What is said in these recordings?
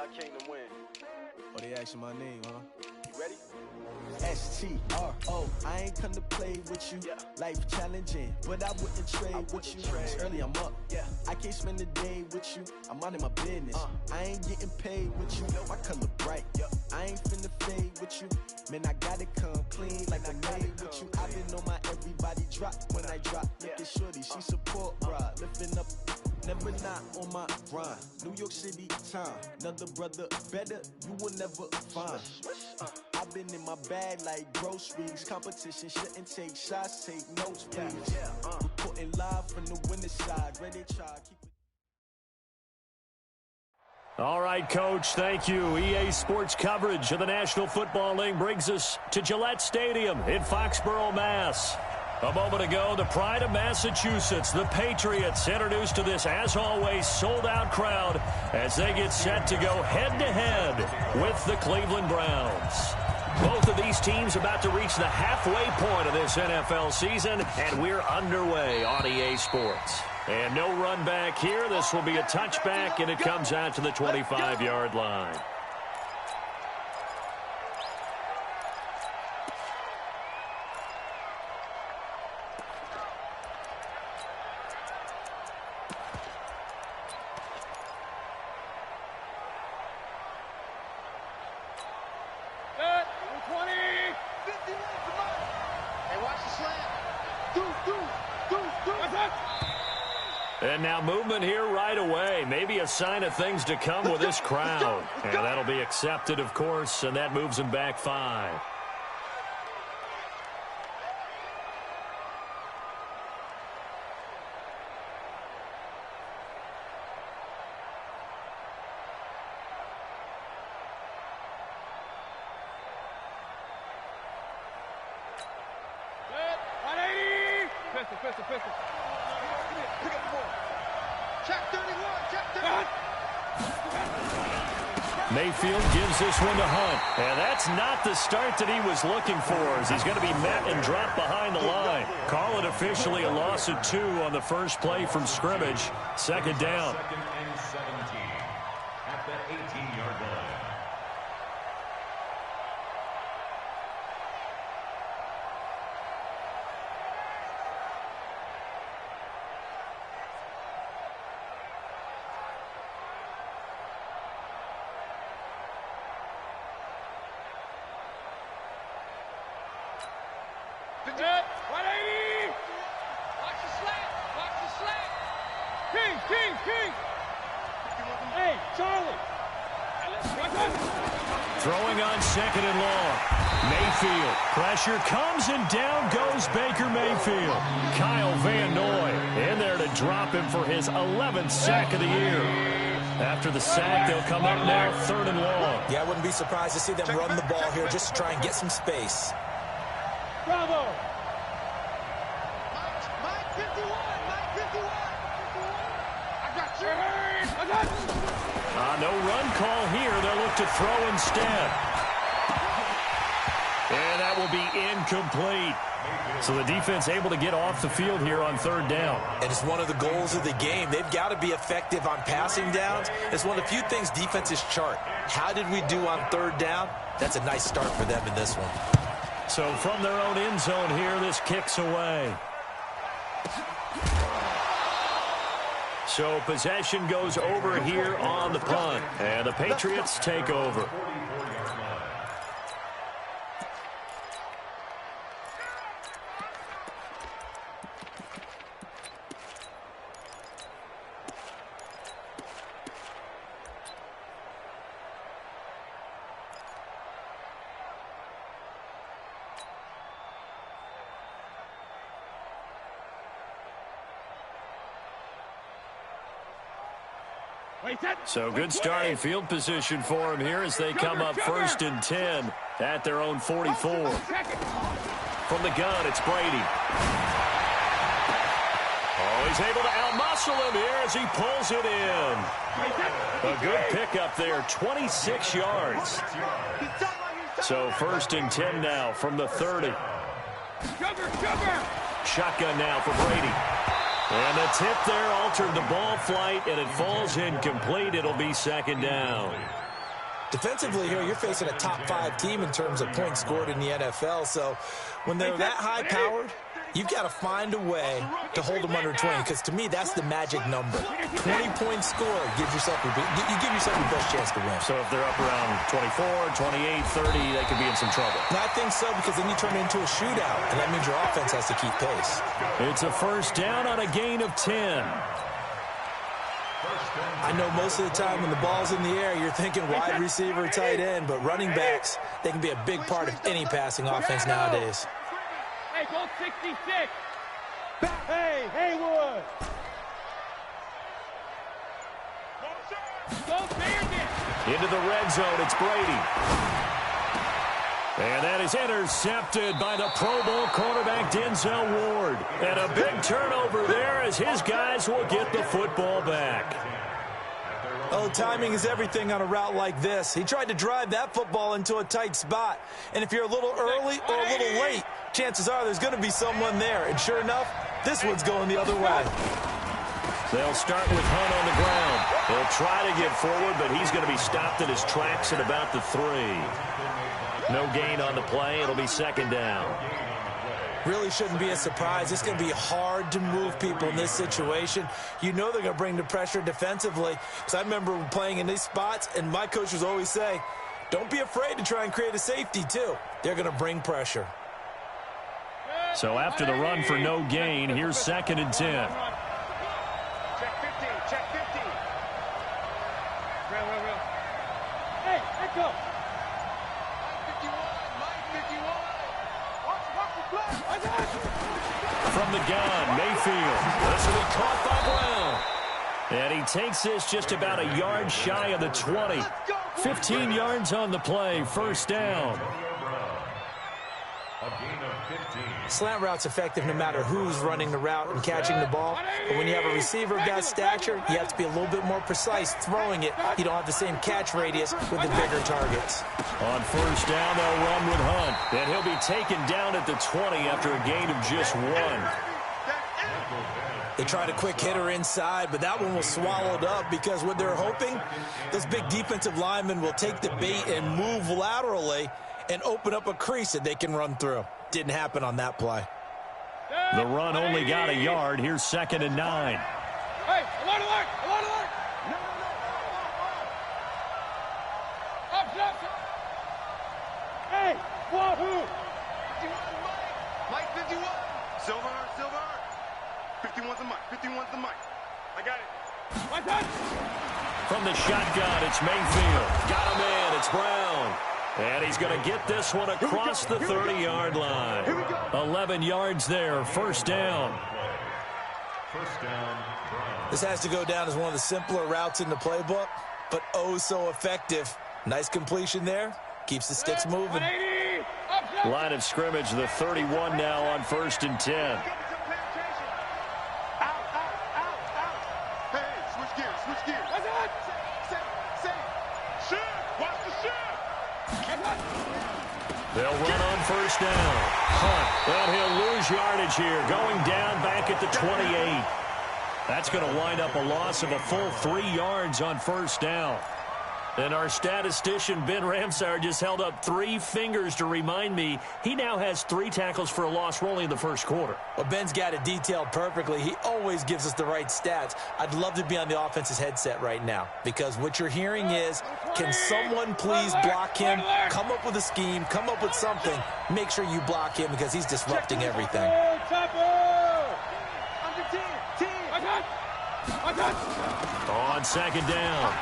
y'all came to win. Oh, they asking my name, huh? You ready? S-T-R-O, I ain't come to play with you. Life challenging, but I wouldn't trade with you. It's early, I'm up. I can't spend the day with you. I'm minding my business. I ain't getting paid with you. My color bright. I ain't finna fade with you. Man, I gotta come clean like I made with you. I been on my everybody drop when I drop. Look at shorty, she support, bruh. Lifting up, never not on my grind. New York City time, another brother better, you will never find. I've been in my bag like groceries. Competition shouldn't take shots, take notes, please. Reporting live from the winning side. Ready to try, keep it. All right, Coach, thank you. EA Sports coverage of the National Football League brings us to Gillette Stadium in Foxborough, Mass. A moment ago, the pride of Massachusetts, the Patriots, introduced to this, as always, sold-out crowd as they get set to go head-to-head with the Cleveland Browns. Both of these teams about to reach the halfway point of this NFL season, and we're underway on EA Sports. And no run back here. This will be a touchback, and it comes out to the 25-yard line. And now movement here right away. Maybe a sign of things to come with this crowd. And that'll be accepted, of course, and that moves them back 5. Mayfield gives this one to Hunt. And that's not the start that he was looking for, as he's going to be met and dropped behind the line. Call it officially a loss of 2 on the first play from scrimmage. Second down. Second and 17 at the 18-yard line. Throwing on second and long. Mayfield. Pressure comes and down goes Baker Mayfield. Kyle Van Noy in there to drop him for his 11th sack of the year. After the sack, they'll come up now 3rd and long. Yeah, I wouldn't be surprised to see them run the ball here just to try and get some space. Bravo. Mike 51. I got you. I got you. No run call here. They'll look to throw instead. And that will be incomplete. So the defense able to get off the field here on 3rd down. And it's one of the goals of the game. They've got to be effective on passing downs. It's one of the few things defenses chart. How did we do on 3rd down? That's a nice start for them in this one. So from their own end zone here, this kicks away. So possession goes over here on the punt. And the Patriots take over. So good starting field position for him here as they come up 1st and 10 at their own 44. From the gun, it's Brady. Oh, he's able to outmuscle him here as he pulls it in. A good pickup there, 26 yards. So 1st and 10 now from the 30. Shotgun now for Brady. And the tip there altered the ball flight, and it falls incomplete. It'll be 2nd down. Defensively here, you're facing a top 5 team in terms of points scored in the NFL. So when they're that high-powered, you've got to find a way to hold them under 20, because to me, that's the magic number. 20 points scored, you give yourself your best chance to win. So if they're up around 24, 28, 30, they could be in some trouble. And I think so, because then you turn it into a shootout, and that means your offense has to keep pace. It's a first down on a gain of 10. I know most of the time when the ball's in the air, you're thinking wide receiver, tight end, but running backs, they can be a big part of any passing offense nowadays. Hey, go 66. Hey, Haywood. Go Bandit. Into the red zone, it's Brady. And that is intercepted by the Pro Bowl cornerback Denzel Ward. And a big turnover there as his guys will get the football back. Oh, timing is everything on a route like this. He tried to drive that football into a tight spot. And if you're a little early or a little late, chances are there's going to be someone there. And sure enough, this one's going the other way. They'll start with Hunt on the ground. He'll try to get forward, but he's going to be stopped in his tracks at about the 3. No gain on the play. It'll be second down. Really shouldn't be a surprise. It's going to be hard to move people in this situation. You know they're going to bring the pressure defensively. Because I remember playing in these spots, and my coaches always say, don't be afraid to try and create a safety, too. They're going to bring pressure. So after the run for no gain, here's second and 10. Check 15, check 15. Real. Hey, let's go. From the gun, Mayfield. This will be caught by Brown. And he takes this just about a yard shy of the 20. 15 yards on the play, first down. Slant route's effective no matter who's running the route and catching the ball. But when you have a receiver of that stature, you have to be a little bit more precise throwing it. You don't have the same catch radius with the bigger targets. On first down, they'll run with Hunt. And he'll be taken down at the 20 after a gain of just 1. They tried a quick hitter inside, but that one was swallowed up because what they're hoping, those big defensive linemen will take the bait and move laterally and open up a crease that they can run through. Didn't happen on that play. The run only got a yard. Here's second and 9. Hey, alert! Up. Hey, wahoo! 51 Mike 51. Silver. 51's the mic. I got it. My touch. From the shotgun, it's Mayfield. Got him in. It's Brown. And he's going to get this one across the 30-yard line. 11 yards there, first down. This has to go down as one of the simpler routes in the playbook, but oh so effective. Nice completion there. Keeps the sticks moving. Line of scrimmage, the 31 now on first and 10. Out. Hey, switch gears. Shift. Watch the shift. They'll run on first down. Hunt, and he'll lose yardage here, going down back at the 28. That's going to wind up a loss of a full 3 yards on first down. And our statistician, Ben Ramsar, just held up 3 fingers to remind me he now has 3 tackles for a loss only in the first quarter. Well, Ben's got it detailed perfectly. He always gives us the right stats. I'd love to be on the offense's headset right now because what you're hearing is, can someone please block him? Come up with a scheme. Come up with something. Make sure you block him because he's disrupting everything. On second down,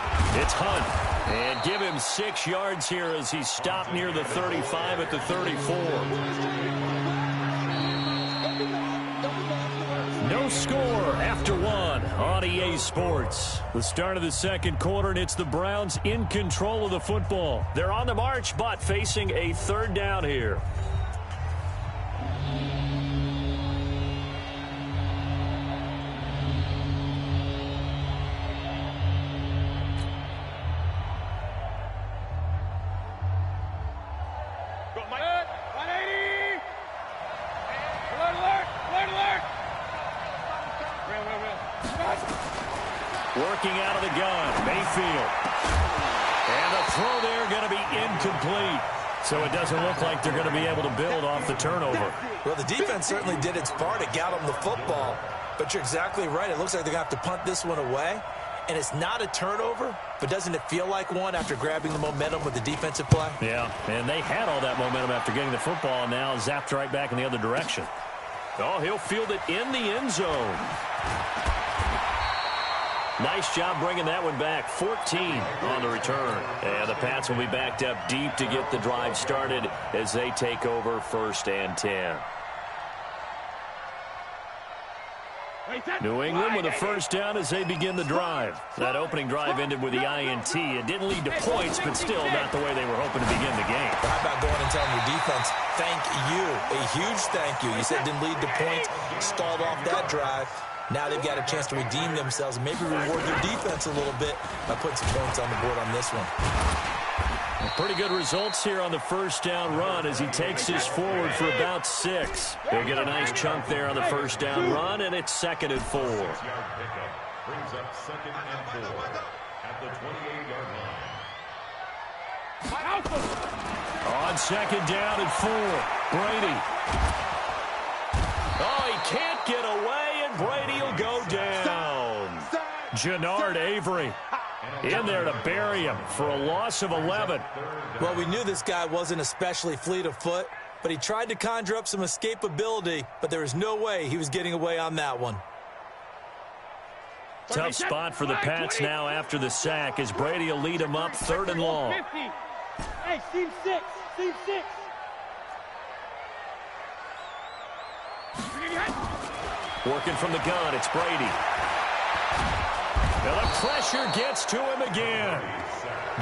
it's Hunt. And give him 6 yards here as he stopped near the 35 at the 34. No score after 1 on EA Sports. The start of the second quarter, and it's the Browns in control of the football. They're on the march, but facing a third down here. Working out of the gun, Mayfield. And the throw there going to be incomplete. So it doesn't look like they're going to be able to build off the turnover. Well, the defense certainly did its part. It got them the football. But you're exactly right. It looks like they're going to have to punt this one away. And it's not a turnover, but doesn't it feel like one after grabbing the momentum with the defensive play? Yeah, and they had all that momentum after getting the football, and now zapped right back in the other direction. Oh, he'll field it in the end zone. Nice job bringing that one back. 14 on the return. And the Pats will be backed up deep to get the drive started as they take over 1st and 10. New England with a first down as they begin the drive. That opening drive ended with the INT. It didn't lead to points, but still not the way they were hoping to begin the game. How about going and telling your defense, thank you, a huge thank you. You said it didn't lead to points, stalled off that drive. Now they've got a chance to redeem themselves and maybe reward their defense a little bit by putting some points on the board on this one. Pretty good results here on the first down run as he takes this forward for about 6. He'll get a nice chunk there on the first down run, and it's 2nd and 4. Brings up 2nd and 4 at the 28-yard line. On 2nd down and 4, Brady. Oh, he can't get away, and Brady will go down. Jannard Avery in there to bury him for a loss of 11. Well, we knew this guy wasn't especially fleet of foot, but he tried to conjure up some escapability, but there was no way he was getting away on that one. Tough spot for the Pats now after the sack as Brady will lead him up 3rd and long. Hey, seam 6. Seam 6. Working from the gun, it's Brady. Now the pressure gets to him again.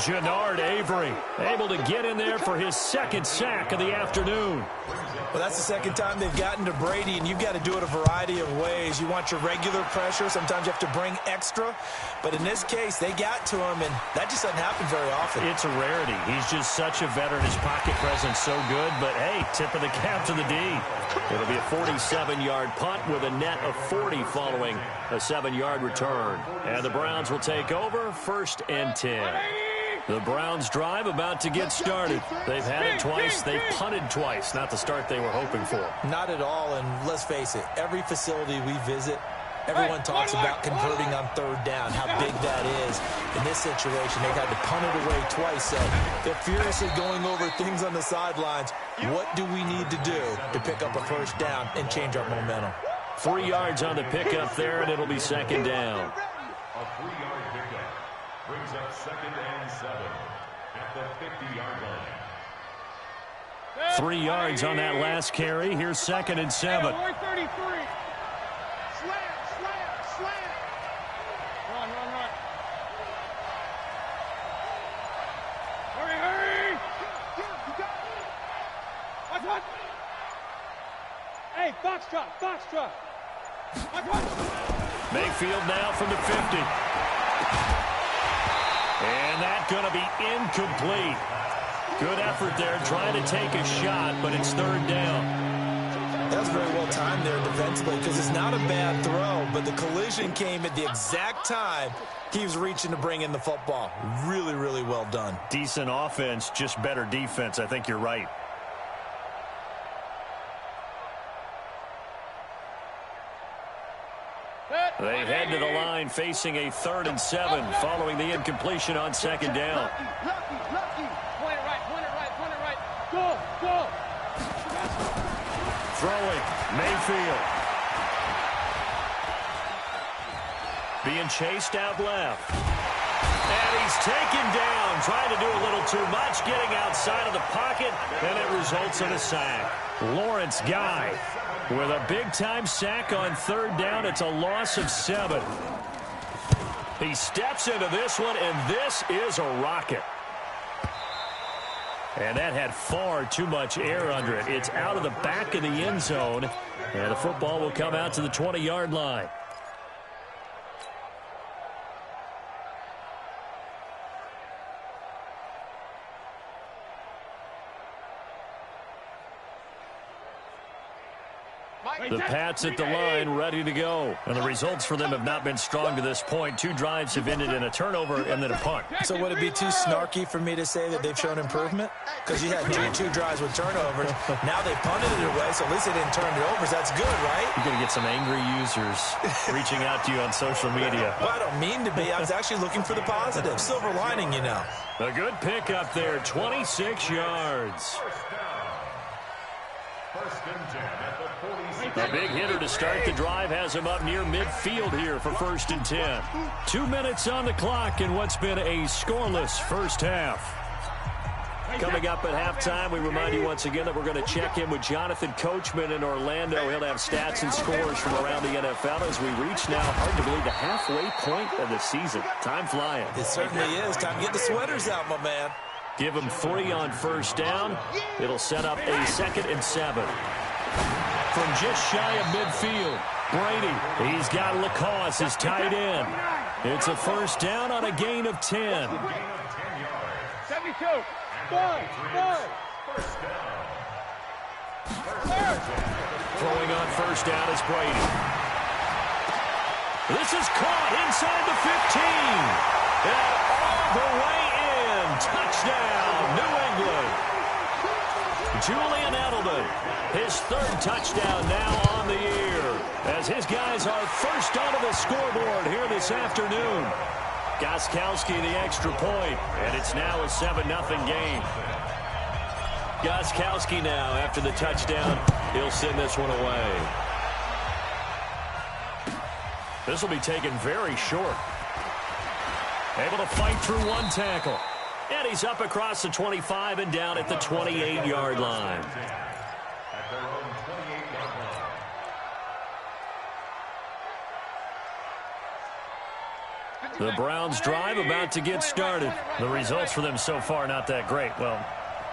Jannard Avery able to get in there for his 2nd sack of the afternoon. Well, that's the 2nd time they've gotten to Brady, and you've got to do it a variety of ways. You want your regular pressure. Sometimes you have to bring extra. But in this case, they got to him, and that just doesn't happen very often. It's a rarity. He's just such a veteran. His pocket presence so good. But, hey, tip of the cap to the D. It'll be a 47-yard punt with a net of 40 following a 7-yard return. And the Browns will take over 1st and 10. The Browns drive about to get started. They've had it twice. They've punted twice. Not the start they were hoping for. Not at all, and let's face it, every facility we visit, everyone talks about converting on 3rd down, how big that is. In this situation, they've had to punt it away twice, so they're furiously going over things on the sidelines. What do we need to do to pick up a 1st down and change our momentum? 3 yards on the pickup there, and it'll be 2nd down. A 3-yard pickup brings up 2nd and 7 at the 50-yard line. 3 yards on that last carry. Here's 2nd and 7. 133. Slam. Run. Hurry. Watch. Hey, Foxtrot. Watch. Mayfield now from the 50. And that's going to be incomplete. Good effort there trying to take a shot, but it's 3rd down. That was very well timed there defensively because it's not a bad throw, but the collision came at the exact time he was reaching to bring in the football. Really, really well done. Decent offense, just better defense. I think you're right. They head to the line facing a 3rd and 7 following the incompletion on 2nd down. Point it right. Go. Throwing, Mayfield. Being chased out left. And he's taken down, trying to do a little too much, getting outside of the pocket, and it results in a sack. Lawrence Guy with a big-time sack on 3rd down. It's a loss of 7. He steps into this one, and this is a rocket. And that had far too much air under it. It's out of the back of the end zone, and the football will come out to the 20-yard line. The Pats at the line, ready to go. And the results for them have not been strong to this point. 2 drives have ended in a turnover and then a punt. So would it be too snarky for me to say that they've shown improvement? Because you had two drives with turnovers. Now they punted it away, so at least they didn't turn it over. So that's good, right? You're going to get some angry users reaching out to you on social media. Well, I don't mean to be. I was actually looking for the positive. Silver lining, you know. A good pick up there, 26 yards. First and 10 at the 46. A big hitter to start the drive has him up near midfield here for first and 10. 2 minutes on the clock in what's been a scoreless first half. Coming up at halftime, we remind you once again that we're going to check in with Jonathan Coachman in Orlando. He'll have stats and scores from around the NFL as we reach now, hard to believe, the halfway point of the season. Time flying. It certainly is. Time to get the sweaters out, my man. Give him 3 on first down. It'll set up a 2nd and 7. From just shy of midfield, Brady. He's got Lacoste, his tight end. It's a first down on a gain of 10. 72. 5. Throwing on first down is Brady. This is caught inside the 15. And all the way in. Touchdown, New England. Julian Edelman, his 3rd touchdown now on the year, as his guys are first onto the scoreboard here this afternoon. Gostkowski the extra point, and it's now a 7-0 game. Gostkowski now, after the touchdown, he'll send this one away. This will be taken very short. Able to fight through 1 tackle. And he's up across the 25 and down at the 28-yard line. At their own 28-yard line. The Browns drive about to get started. The results for them so far not that great. Well,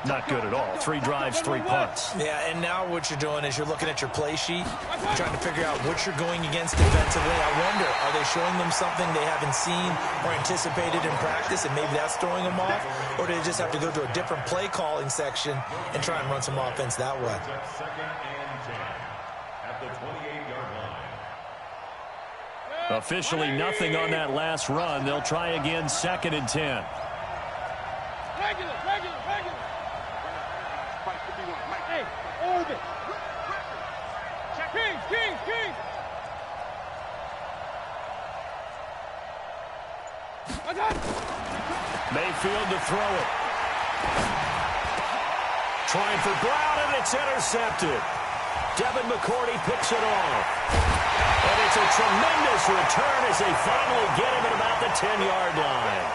not good at all. 3 drives, 3 punts. Yeah, and now what you're doing is you're looking at your play sheet, trying to figure out what you're going against defensively. I wonder, are they showing them something they haven't seen or anticipated in practice, and maybe that's throwing them off? Or do they just have to go to a different play calling section and try and run some offense that way? 2nd and 10 at the 28-yard line. Officially nothing on that last run. They'll try again 2nd and 10. Regular. Hey, orbit. King. Mayfield to throw it. Trying for Brown, and it's intercepted. Devin McCourty picks it off. And it's a tremendous return as they finally get him at about the 10-yard line.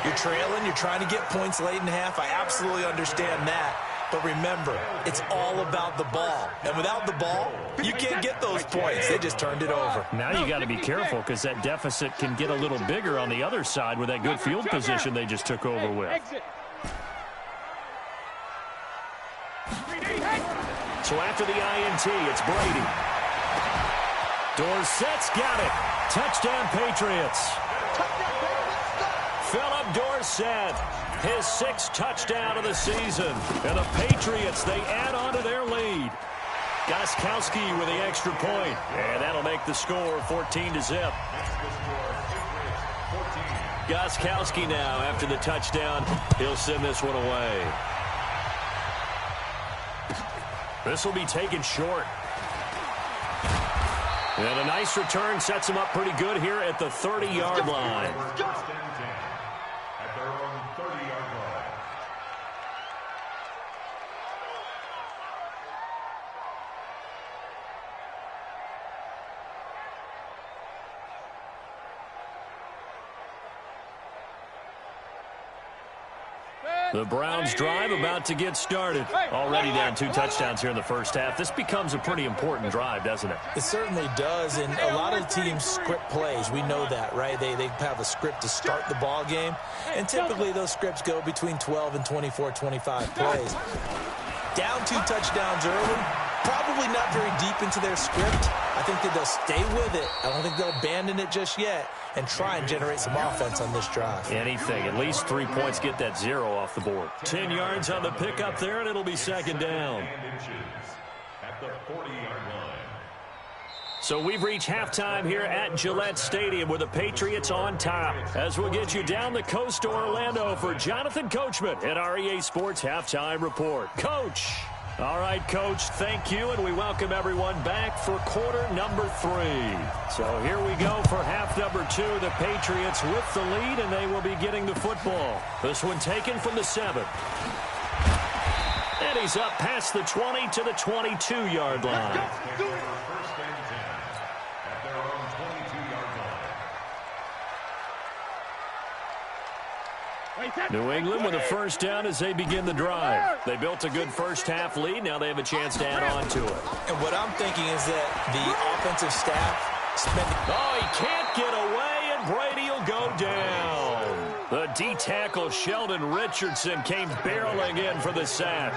You're trailing, you're trying to get points late in half. I absolutely understand that. But remember, it's all about the ball. And without the ball, you can't get those points. They just turned it over. Now you got to be careful because that deficit can get a little bigger on the other side with that good field position they just took over with. So after the INT, it's Brady. Dorsett's got it. Touchdown, Patriots. Philip Dorsett, his 6th touchdown of the season. And the Patriots, they add on to their lead. Gostkowski with the extra point. And that'll make the score 14-0. Gostkowski now, after the touchdown, he'll send this one away. This will be taken short. And a nice return sets him up pretty good here at the 30-yard line. First and 10 at their own 30-yard line. The Browns drive about to get started. Already down 2 touchdowns here in the first half. This becomes a pretty important drive, doesn't it? It certainly does, and a lot of teams script plays. We know that, right? They have a script to start the ball game, and typically those scripts go between 12 and 24, 25 plays. Down 2 touchdowns early, probably not very deep into their script. I think that they'll stay with it. I don't think they'll abandon it just yet and try and generate some offense on this drive. Anything. At least 3 points, get that 0 off the board. 10 yards on the pickup there, and it'll be 2nd down. And inches at the 40-yard line. So we've reached halftime here at Gillette Stadium with the Patriots on top. As we'll get you down the coast to Orlando for Jonathan Coachman at our EA Sports Halftime Report. Coach. All right, Coach, thank you, and we welcome everyone back for quarter number 3. So here we go for half number 2. The Patriots with the lead, and they will be getting the football. This one taken from the 7. And he's up past the 20 to the 22-yard line. First and 10 at their own 22-yard line. New England with a first down as they begin the drive. They built a good first-half lead. Now they have a chance to add on to it. And what I'm thinking is that the offensive staff spending... Oh, he can't get away, and Brady will go down. The D-tackle Sheldon Richardson came barreling in for the sack.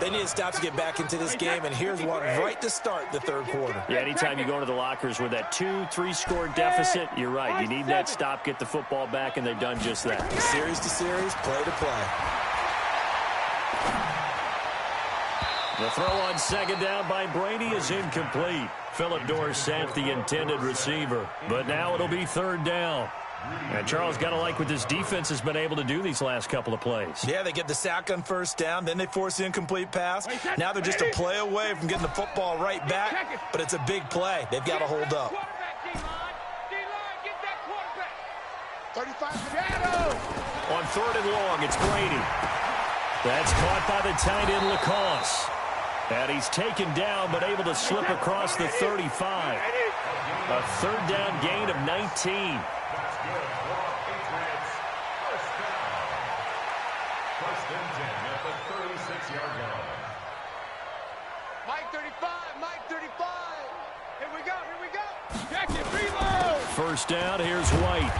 They need to stop to get back into this game, and here's one right to start the third quarter. Yeah, anytime you go into the lockers with that 2-3 score deficit, you're right. You need that stop, get the football back, and they've done just that. Series to series, play to play. The throw on second down by Brady is incomplete. Philip Dorsett, the intended receiver. But now it'll be third down. And Charles, got to like what this defense has been able to do these last couple of plays. Yeah, they get the sack on first down, then they force the incomplete pass. Now they're just a play away from getting the football right back, but it's a big play. They've got to hold up. 35 shadow. On third and long, it's Brady. That's caught by the tight end Lacoste. And he's taken down, but able to slip across the 35. A third down gain of 19. First and 10 at the 36-yard line. Mike 35, Mike 35. Here we go, here we go. Check it, reload. First down, here's White.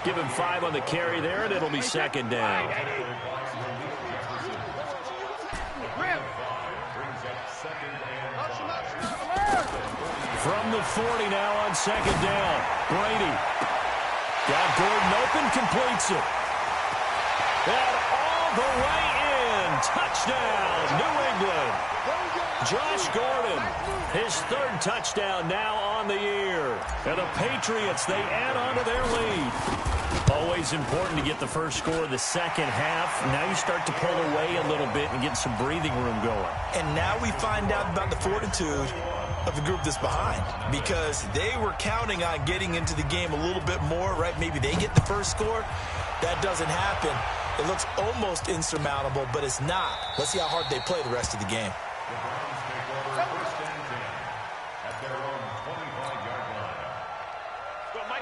Give him 5 on the carry there, and it'll be second down. From the 40 now on second down. Brady. Got Gordon open, completes it. And all the way in. Touchdown, New England. Josh Gordon, his third touchdown now on the year. And the Patriots, they add on to their lead. Always important to get the first score of the second half. Now you start to pull away a little bit and get some breathing room going. And now we find out about the fortitude of the group that's behind, because they were counting on getting into the game a little bit more, right? Maybe they get the first score. That doesn't happen. It looks almost insurmountable, but it's not. Let's see how hard they play the rest of the game.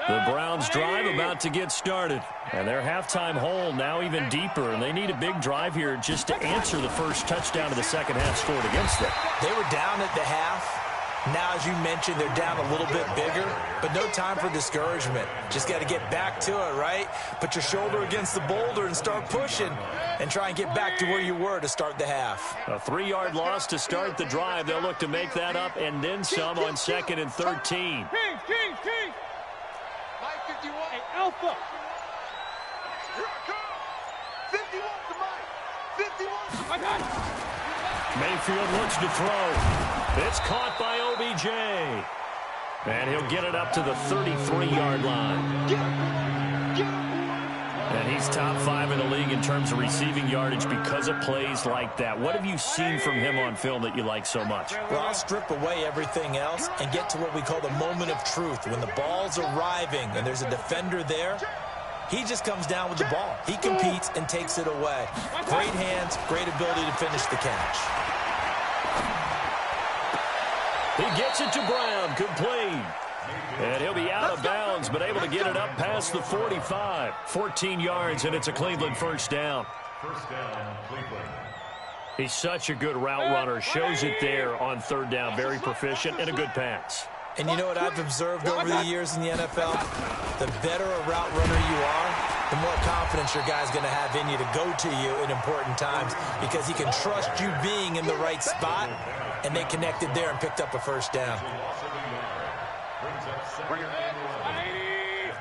The Browns drive about to get started. And their halftime hole now even deeper. And they need a big drive here just to answer the first touchdown of the second half scored against them. They were down at the half. Now, as you mentioned, they're down a little bit bigger, but no time for discouragement. Just got to get back to it, right? Put your shoulder against the boulder and start pushing and try and get back to where you were to start the half. A 3-yard loss to start the drive. They'll look to make that up and then some on second and 13. King. Mike 51. Hey, Alpha. Here I come. 51 to Mike. 51 to I got it. Mayfield looks to throw. It's caught by OBJ. And he'll get it up to the 33-yard line. And he's top 5 in the league in terms of receiving yardage because of plays like that. What have you seen from him on film that you like so much? Well, I'll strip away everything else and get to what we call the moment of truth. When the ball's arriving and there's a defender there, he just comes down with the ball. He competes and takes it away. Great hands, great ability to finish the catch. He gets it to Brown, complete. And he'll be out of bounds, but able to get it up past the 45. 14 yards, and it's a Cleveland first down. First down, Cleveland. He's such a good route runner. Shows it there on third down. Very proficient and a good pass. And you know what I've observed over the years in the NFL? The better a route runner you are, the more confidence your guy's going to have in you to go to you in important times, because he can trust you being in the right spot, and they connected there and picked up a first down. Bring it.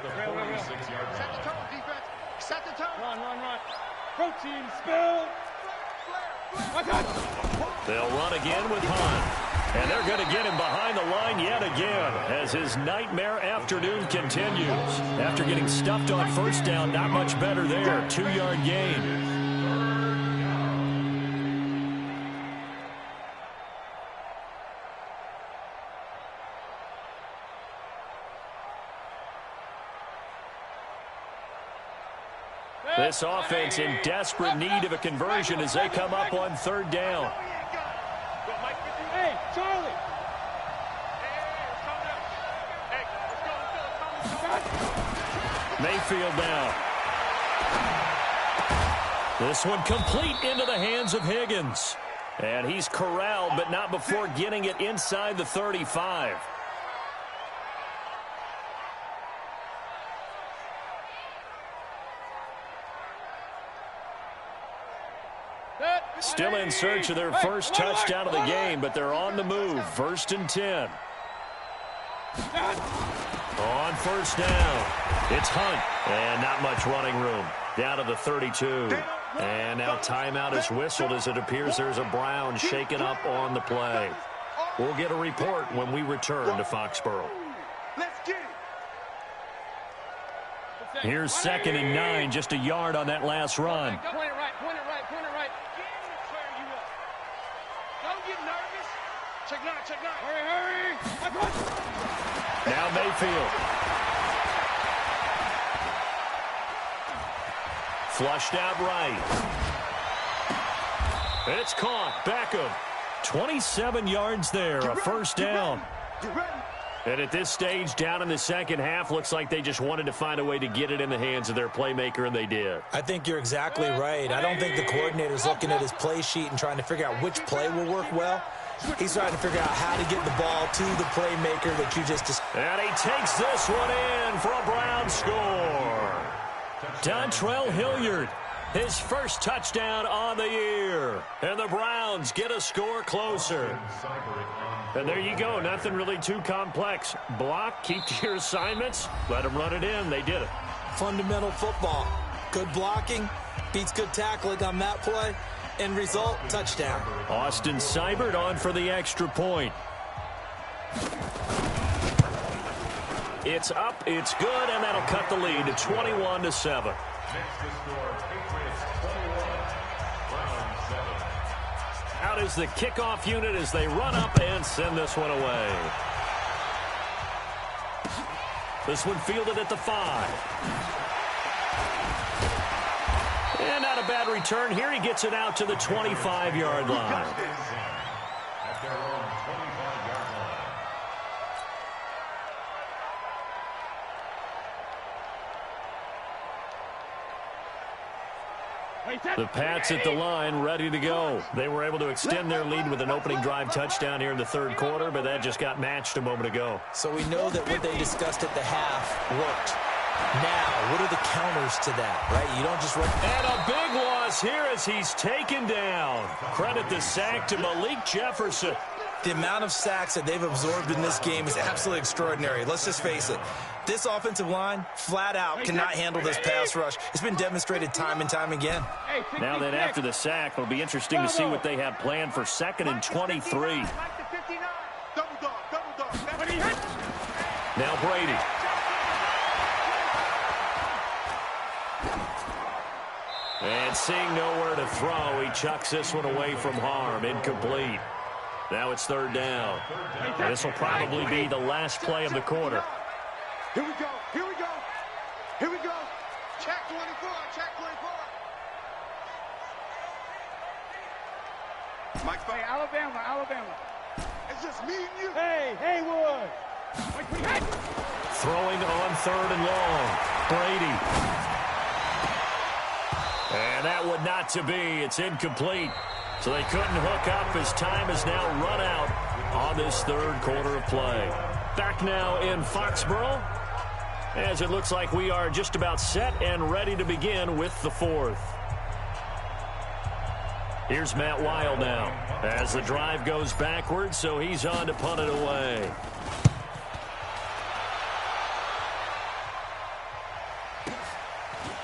The 46-yard Set the tone, defense. Set the tone. Run. Protein spill. I got it. They'll run again with Hunt. And they're going to get him behind the line yet again as his nightmare afternoon continues. After getting stuffed on first down, not much better there. 2-yard gain. This offense in desperate need of a conversion as they come up on third down. Hey, Charlie. Mayfield now. This one complete into the hands of Higgins. And he's corralled, but not before getting it inside the 35. Still in search of their first touchdown of the game, but they're on the move. 1st and 10. On first down, it's Hunt. And not much running room. Down to the 32. And now timeout is whistled as it appears there's a Brown shaken up on the play. We'll get a report when we return to Foxborough. Let's get it. Here's 2nd and 9, just a yard on that last run. Point it right, point it right, point it right. Don't get nervous. Check nine. Hurry. Now Mayfield. Flushed out right. It's caught. Beckham. 27 yards there, a first down. You ready? And at this stage, down in the second half, looks like they just wanted to find a way to get it in the hands of their playmaker, and they did. I think you're exactly right. I don't think the coordinator's looking at his play sheet and trying to figure out which play will work well. He's trying to figure out how to get the ball to the playmaker that you just described. And he takes this one in for a Brown score. Dontrell Hilliard, his first touchdown on the year. And the Browns get a score closer. And there you go. Nothing really too complex. Block, keep to your assignments, let them run it in. They did it. Fundamental football. Good blocking beats good tackling on that play. End result, touchdown. Austin Seibert on for the extra point. It's up, it's good, and that'll cut the lead to 21-7. Next to score, Patriots 21, Browns 7. Out is the kickoff unit as they run up and send this one away. This one fielded at the 5. And not a bad return. Here he gets it out to the 25-yard line. At their own 25-yard line. The Pats at the line, ready to go. They were able to extend their lead with an opening drive touchdown here in the third quarter, but that just got matched a moment ago. So we know that what they discussed at the half worked. Now, what are the counters to that, right? You don't just run. And a big loss here as he's taken down. Credit the sack to Malik Jefferson. The amount of sacks that they've absorbed in this game is absolutely extraordinary. Let's just face it. This offensive line, flat out, cannot handle this pass rush. It's been demonstrated time and time again. Now then, after the sack, it'll be interesting to see what they have planned for 2nd and 23. Double dog. Now Brady. And seeing nowhere to throw, he chucks this one away from harm. Incomplete. Now it's 3rd down. And this will probably be the last play of the quarter. Here we go. Check 24. Mike, Hey, Alabama. it's just me and you. Hey, Haywood. Throwing on 3rd and long. Brady. And that would not to be. It's incomplete. So they couldn't hook up as time is now run out on this third quarter of play. Back now in Foxborough, as it looks like we are just about set and ready to begin with the fourth. Here's Matt Weil now as the drive goes backwards, so he's on to punt it away.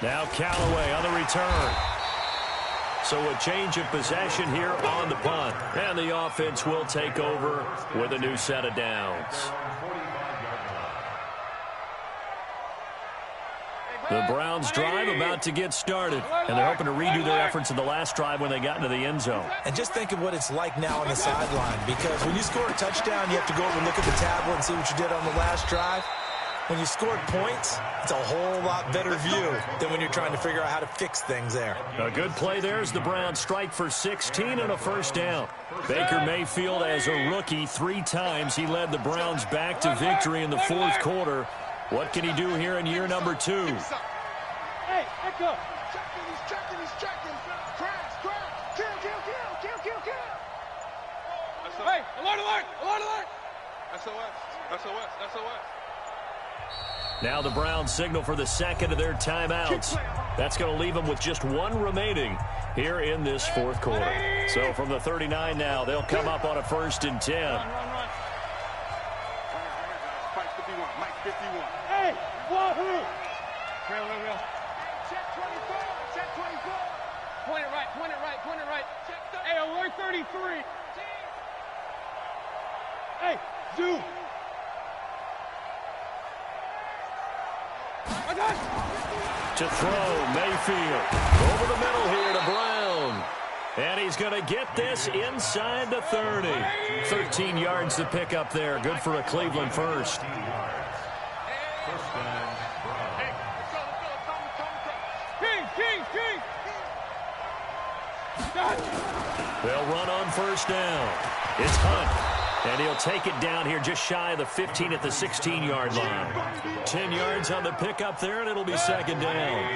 Now Callaway on the return. So a change of possession here on the punt. And the offense will take over with a new set of downs. The Browns drive about to get started, and they're hoping to redo their efforts in the last drive when they got into the end zone. And just think of what it's like now on the sideline, because when you score a touchdown, you have to go over and look at the tablet and see what you did on the last drive. When you scored points, it's a whole lot better view than when you're trying to figure out how to fix things there. A good play there as the Browns strike for 16 and a first down. Baker Mayfield, as a rookie, 3 times he led the Browns back to victory in the fourth quarter. What can he do here in year number 2? Hey, Echo. He's checking. Crash. Kill. Hey, alert. SOS. Now the Browns signal for the second of their timeouts. That's going to leave them with just 1 remaining here in this fourth quarter. So from the 39 now, they'll come up on a 1st and 10. Run. Mike 51. Hey, wahoo! Real. Check 24. Point it right. Hey, alert 33. Hey, zoom. To throw, Mayfield. Over the middle here to Brown. And he's going to get this inside the 30. 13 yards to pick up there. Good for a Cleveland first. King. They'll run on first down. It's Hunt. And he'll take it down here just shy of the 15 at the 16-yard line. 10 yards on the pickup there, and it'll be second down.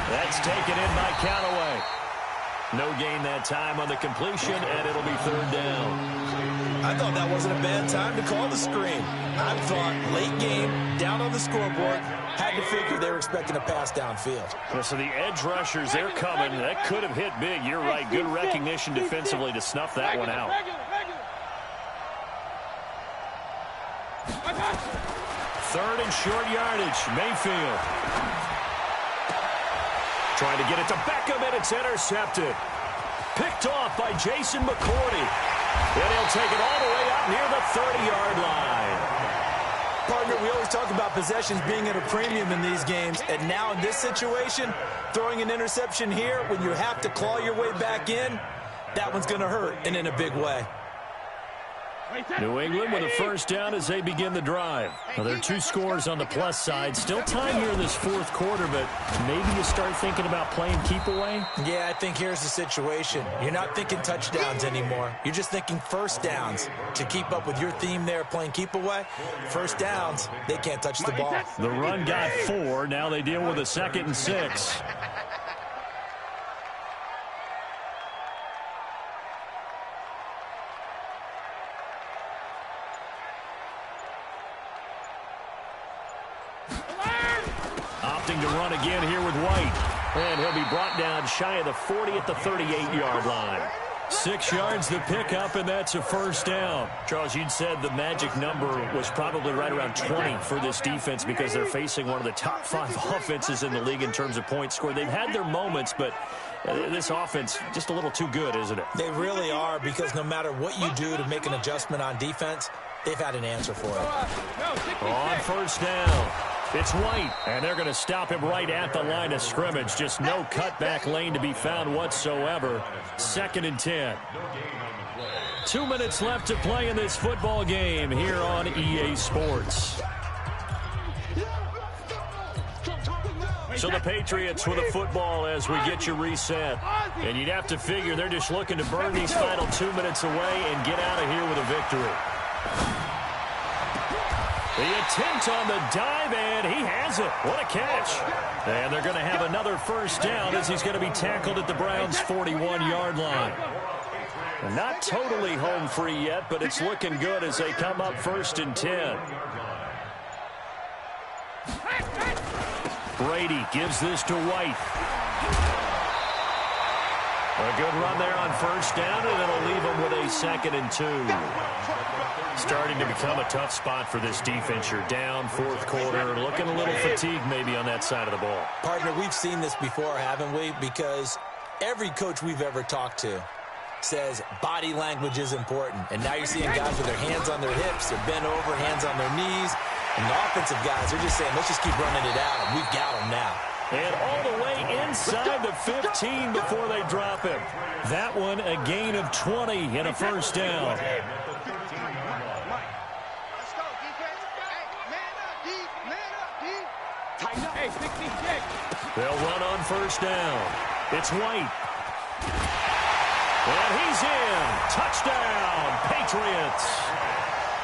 That's taken in by Callaway. No gain that time on the completion, and it'll be third down. I thought that wasn't a bad time to call the screen. I thought late game, down on the scoreboard, had to figure they were expecting a pass downfield. Yeah, so the edge rushers, they're coming. That could have hit big. You're right. Good recognition defensively to snuff that one out. Third and short yardage. Mayfield. Trying to get it to Beckham, and it's intercepted. Picked off by Jason McCourty. And he'll take it all the way up near the 30-yard line. Partner, we always talk about possessions being at a premium in these games, and now in this situation, throwing an interception here when you have to claw your way back in, that one's going to hurt, and in a big way. New England with a first down as they begin the drive. Well, there are 2 scores on the plus side. Still time here in this fourth quarter, but maybe you start thinking about playing keep away? Yeah, I think here's the situation. You're not thinking touchdowns anymore. You're just thinking first downs. To keep up with your theme there, playing keep away, first downs, they can't touch the ball. The run got 4. Now they deal with a 2nd and 6. Opting to run again here with White. And he'll be brought down shy of the 40 at the 38-yard line. 6 yards to pick up, and that's a first down. Charles, you'd said the magic number was probably right around 20 for this defense because they're facing one of the top 5 offenses in the league in terms of points scored. They've had their moments, but this offense just a little too good, isn't it? They really are, because no matter what you do to make an adjustment on defense, they've had an answer for it. On first down, it's White, and they're going to stop him right at the line of scrimmage. Just no cutback lane to be found whatsoever. 2nd and 10. 2 minutes left to play in this football game here on EA Sports. So the Patriots with a football as we get you reset. And you'd have to figure they're just looking to burn these final 2 minutes away and get out of here with a victory. The attempt on the dive, and he has it. What a catch. And they're going to have another first down as he's going to be tackled at the Browns' 41-yard line. Not totally home free yet, but it's looking good as they come up 1st and 10. Brady gives this to White. A good run there on first down, and it'll leave them with a 2nd and 2. Starting to become a tough spot for this defense. You're down, fourth quarter, looking a little fatigued maybe on that side of the ball. Partner, we've seen this before, haven't we? Because every coach we've ever talked to says body language is important. And now you're seeing guys with their hands on their hips, they're bent over, hands on their knees. And the offensive guys, they're just saying, let's just keep running it out, and we've got them now. And all the way inside the 15 before they drop him. That one, a gain of 20 and a first down. Let's go, defense. Hey, man up, D. Man up, D. Tighten up. Hey, 66. They'll run on first down. It's White. And he's in. Touchdown, Patriots.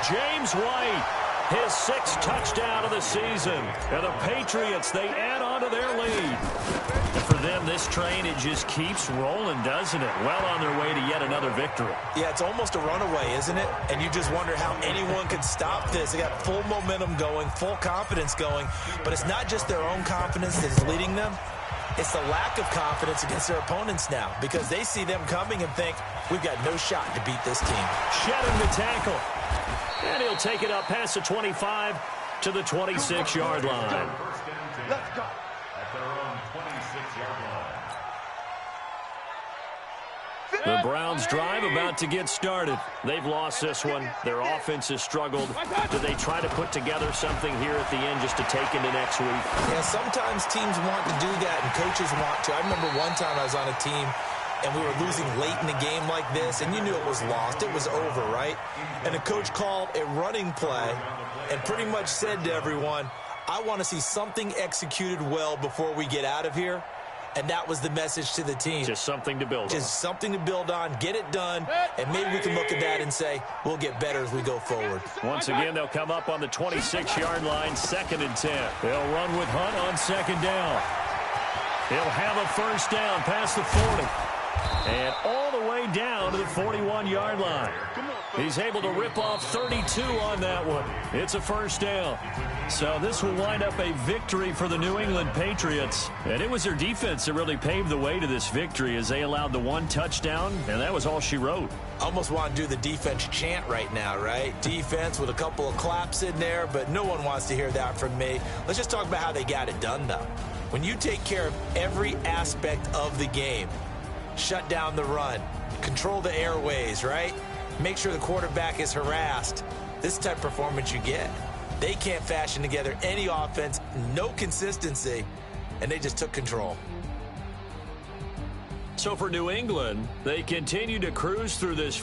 James White. His 6th touchdown of the season. And the Patriots, they add on to their lead. And for them, this train, it just keeps rolling, doesn't it? Well on their way to yet another victory. Yeah, it's almost a runaway, isn't it? And you just wonder how anyone could stop this. They got full momentum going, full confidence going. But it's not just their own confidence that is leading them. It's the lack of confidence against their opponents now, because they see them coming and think, we've got no shot to beat this team. Shedding the tackle. And he'll take it up past the 25 to the 26-yard line. Let's go. At their own 26-yard line. The Browns drive about to get started. They've lost this one. Their offense has struggled. Do they try to put together something here at the end just to take into next week? Yeah, sometimes teams want to do that and coaches want to. I remember one time I was on a team and we were losing late in the game like this, and you knew it was lost. It was over, right? And the coach called a running play and pretty much said to everyone, I want to see something executed well before we get out of here. And that was the message to the team. Just something to build on. Just something to build on, get it done, and maybe we can look at that and say, we'll get better as we go forward. Once again, they'll come up on the 26-yard line, 2nd and 10. They'll run with Hunt on 2nd down. He'll have a first down past the 40. And all the way down to the 41-yard line. He's able to rip off 32 on that one. It's a first down. So this will wind up a victory for the New England Patriots. And it was their defense that really paved the way to this victory as they allowed the 1 touchdown, and that was all she wrote. Almost want to do the defense chant right now, right? Defense with a couple of claps in there, but no one wants to hear that from me. Let's just talk about how they got it done, though. When you take care of every aspect of the game, shut down the run, control the airways, right? Make sure the quarterback is harassed. This type of performance you get. They can't fashion together any offense, no consistency, and they just took control. So for New England, they continue to cruise through this